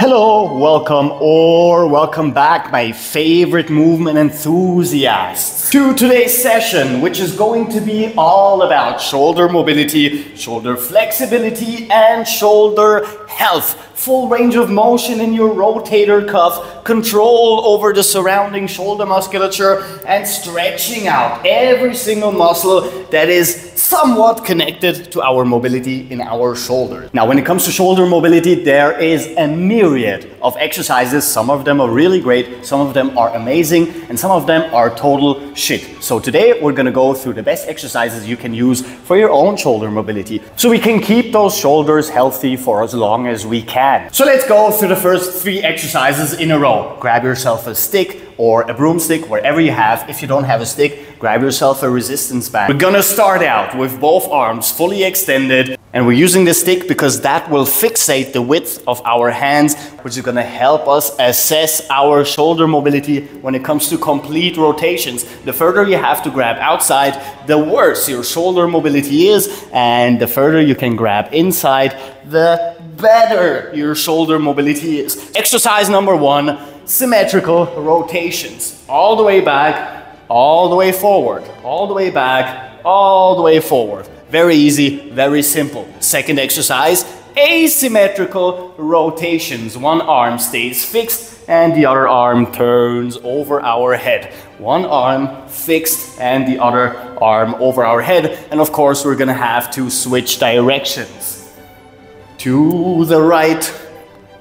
Hello, welcome back, my favorite movement enthusiasts, to today's session, which is going to be all about shoulder mobility, shoulder flexibility, and shoulder health. Full range of motion in your rotator cuff, control over the surrounding shoulder musculature, and stretching out every single muscle that is somewhat connected to our mobility in our shoulders. Now, when it comes to shoulder mobility, there is a myriad of exercises. Some of them are really great, some of them are amazing, and some of them are total shit. So today we're gonna go through the best exercises you can use for your own shoulder mobility, so we can keep those shoulders healthy for as long as we can. So let's go through the first 3 exercises in a row. Grab yourself a stick or a broomstick, wherever you have. If you don't have a stick, grab yourself a resistance band. We're gonna start out with both arms fully extended, and we're using the stick because that will fixate the width of our hands, which is gonna help us assess our shoulder mobility when it comes to complete rotations. The further you have to grab outside, the worse your shoulder mobility is, and the further you can grab inside, the better your shoulder mobility is. Exercise number 1, symmetrical rotations. All the way back, all the way forward, all the way back, all the way forward. Very easy, very simple. Second exercise, asymmetrical rotations. One arm stays fixed and the other arm turns over our head. One arm fixed and the other arm over our head. And of course, we're gonna have to switch directions. To the right,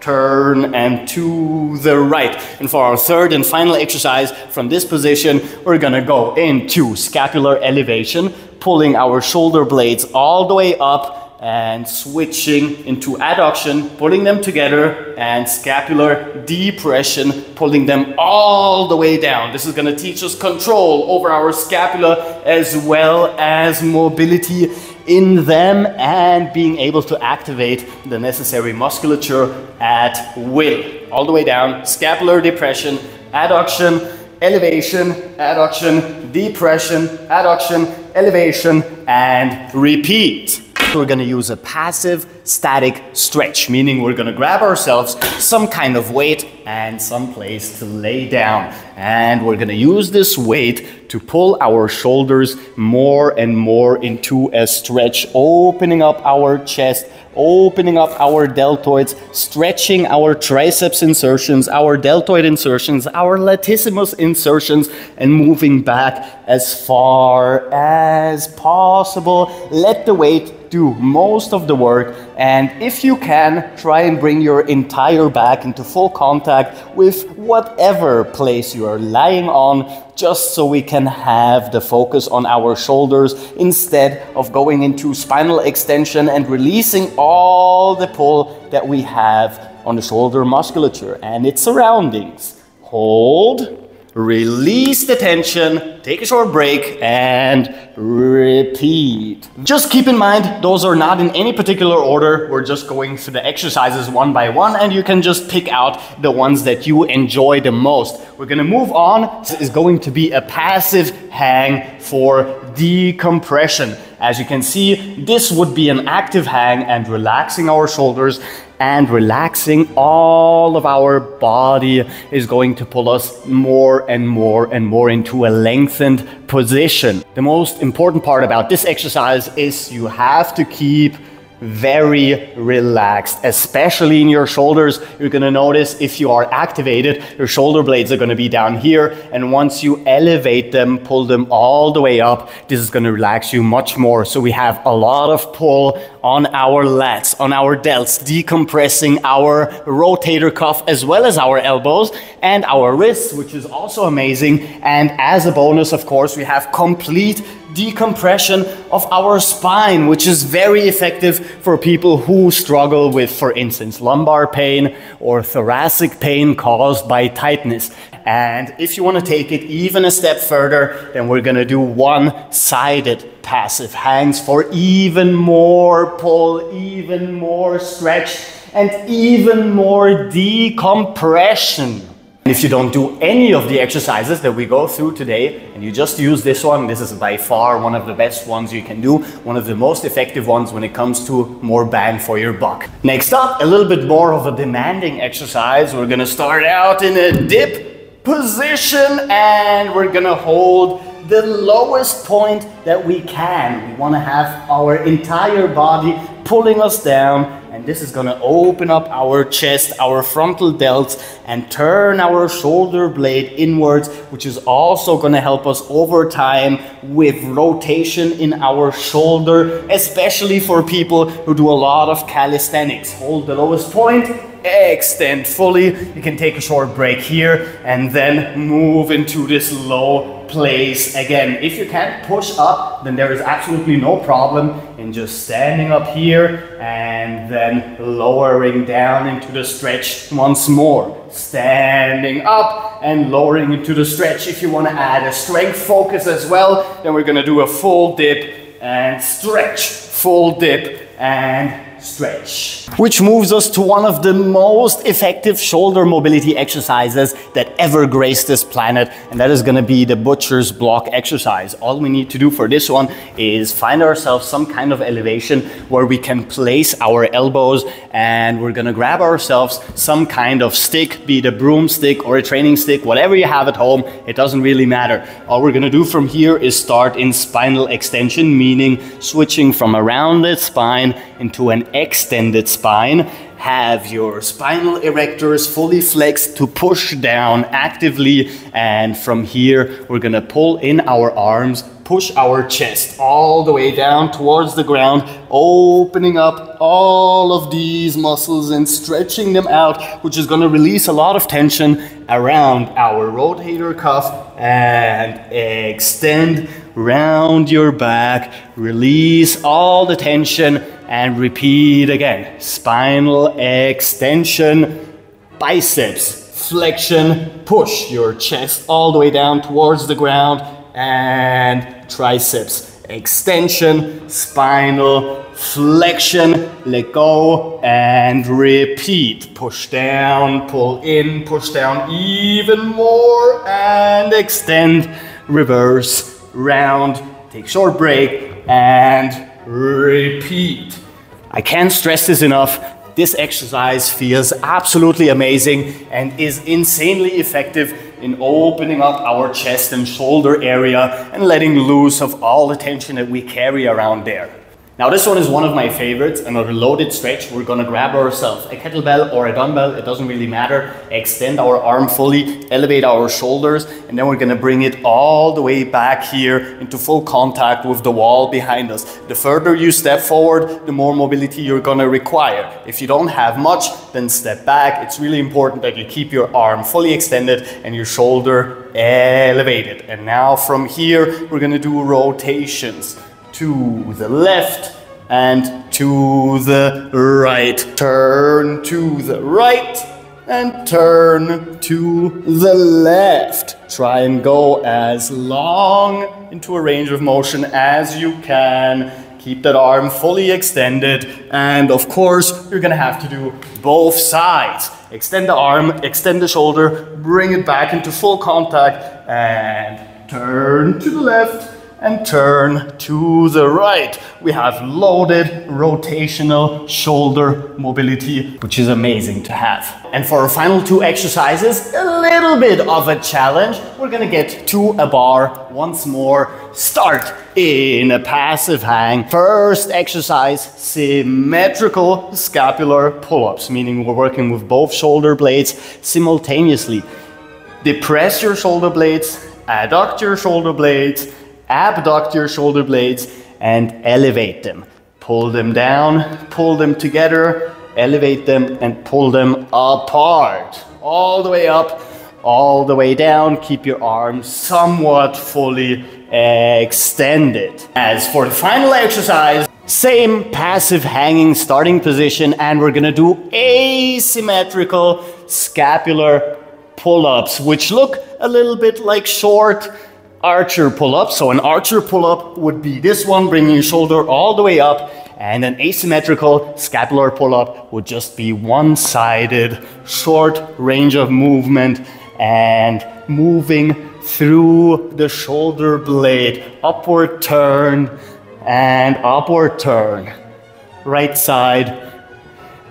turn, and to the right. And for our third and final exercise from this position, we're gonna go into scapular elevation, pulling our shoulder blades all the way up and switching into adduction, pulling them together, and scapular depression, pulling them all the way down. This is gonna teach us control over our scapula as well as mobility in them, and being able to activate the necessary musculature at will. All the way down, scapular depression, adduction, elevation, adduction, depression, adduction, elevation, and repeat. We're gonna use a passive static stretch, meaning we're gonna grab ourselves some kind of weight and some place to lay down. And we're gonna use this weight to pull our shoulders more and more into a stretch, opening up our chest, opening up our deltoids, stretching our triceps insertions, our deltoid insertions, our latissimus insertions, and moving back as far as possible. Let the weight do most of the work, and if you can, try and bring your entire back into full contact with whatever place you are lying on, just so we can have the focus on our shoulders instead of going into spinal extension and releasing all the pull that we have on the shoulder musculature and its surroundings. Hold. Release the tension, take a short break, and repeat. Just keep in mind, those are not in any particular order. We're just going through the exercises one by one, and you can just pick out the ones that you enjoy the most. We're gonna move on. This is going to be a passive hang for decompression. As you can see, this would be an active hang and relaxing our shoulders and relaxing all of our body is going to pull us more and more and more into a lengthened position. The most important part about this exercise is you have to keep very relaxed, especially in your shoulders. You're gonna notice if you are activated, your shoulder blades are gonna be down here, and once you elevate them, pull them all the way up, this is gonna relax you much more. So we have a lot of pull on our lats, on our delts, decompressing our rotator cuff as well as our elbows and our wrists, which is also amazing. And as a bonus, of course, we have complete decompression of our spine, which is very effective for people who struggle with, for instance, lumbar pain or thoracic pain caused by tightness. And if you want to take it even a step further, then we're going to do one-sided passive hangs for even more pull, even more stretch, and even more decompression. If you don't do any of the exercises that we go through today and you just use this one, this is by far one of the best ones you can do, one of the most effective ones when it comes to more bang for your buck. Next up, a little bit more of a demanding exercise. We're gonna start out in a dip position and we're gonna hold the lowest point that we can. We wanna have our entire body pulling us down, and this is gonna open up our chest, our frontal delts, and turn our shoulder blade inwards, which is also gonna help us over time with rotation in our shoulder, especially for people who do a lot of calisthenics. Hold the lowest point, extend fully. You can take a short break here and then move into this low place again. If you can't push up, then there is absolutely no problem in just standing up here and then lowering down into the stretch once more. Standing up and lowering into the stretch. If you want to add a strength focus as well, then we're going to do a full dip and stretch, full dip and stretch. Which moves us to one of the most effective shoulder mobility exercises that ever graced this planet, and that is going to be the butcher's block exercise. All we need to do for this one is find ourselves some kind of elevation where we can place our elbows, and we're going to grab ourselves some kind of stick, be it a broomstick or a training stick, whatever you have at home, it doesn't really matter. All we're going to do from here is start in spinal extension, meaning switching from a rounded spine into an extended spine. Have your spinal erectors fully flexed to push down actively, and from here we're gonna pull in our arms, push our chest all the way down towards the ground, opening up all of these muscles and stretching them out, which is gonna release a lot of tension around our rotator cuff, and extend round your back, release all the tension, and repeat again. Spinal extension, biceps, flexion, push your chest all the way down towards the ground, and triceps, extension, spinal, flexion, let go, and repeat. Push down, pull in, push down even more, and extend, reverse, round, take short break, and repeat. I can't stress this enough. This exercise feels absolutely amazing and is insanely effective in opening up our chest and shoulder area and letting loose of all the tension that we carry around there. Now this one is one of my favorites, another loaded stretch. We're gonna grab ourselves a kettlebell or a dumbbell, it doesn't really matter. Extend our arm fully, elevate our shoulders, and then we're gonna bring it all the way back here into full contact with the wall behind us. The further you step forward, the more mobility you're gonna require. If you don't have much, then step back. It's really important that you keep your arm fully extended and your shoulder elevated. And now from here, we're gonna do rotations. To the left and to the right. Turn to the right and turn to the left. Try and go as long into a range of motion as you can. Keep that arm fully extended, and of course you're gonna have to do both sides. Extend the arm, extend the shoulder, bring it back into full contact, and turn to the left and turn to the right. We have loaded rotational shoulder mobility, which is amazing to have. And for our final two exercises, a little bit of a challenge. We're gonna get to a bar once more. Start in a passive hang. First exercise, symmetrical scapular pull-ups, meaning we're working with both shoulder blades simultaneously. Depress your shoulder blades, adduct your shoulder blades, abduct your shoulder blades, and elevate them. Pull them down, pull them together, elevate them, and pull them apart. All the way up, all the way down. Keep your arms somewhat fully extended. As for the final exercise, same passive hanging starting position, and we're gonna do asymmetrical scapular pull-ups, which look a little bit like short archer pull-up. So an archer pull-up would be this one, bringing your shoulder all the way up, and an asymmetrical scapular pull-up would just be one-sided, short range of movement, and moving through the shoulder blade. Upward turn and upward turn. Right side,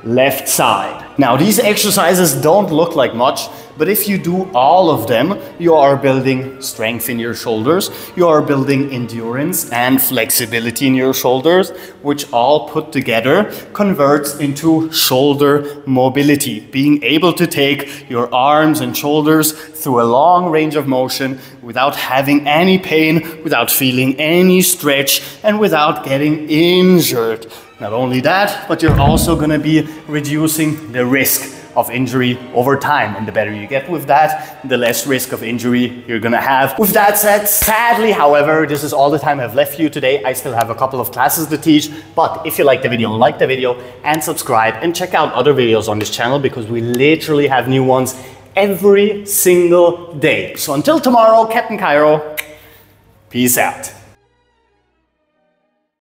left side. Now these exercises don't look like much, but if you do all of them, you are building strength in your shoulders, you are building endurance and flexibility in your shoulders, which all put together converts into shoulder mobility. Being able to take your arms and shoulders through a long range of motion without having any pain, without feeling any stretch, and without getting injured. Not only that, but you're also going to be reducing the risk of injury over time. And the better you get with that, the less risk of injury you're going to have. With that said, sadly, however, this is all the time I've left for you today. I still have a couple of classes to teach. But if you like the video and subscribe and check out other videos on this channel, because we literally have new ones every single day. So until tomorrow, Captain Cairo, peace out.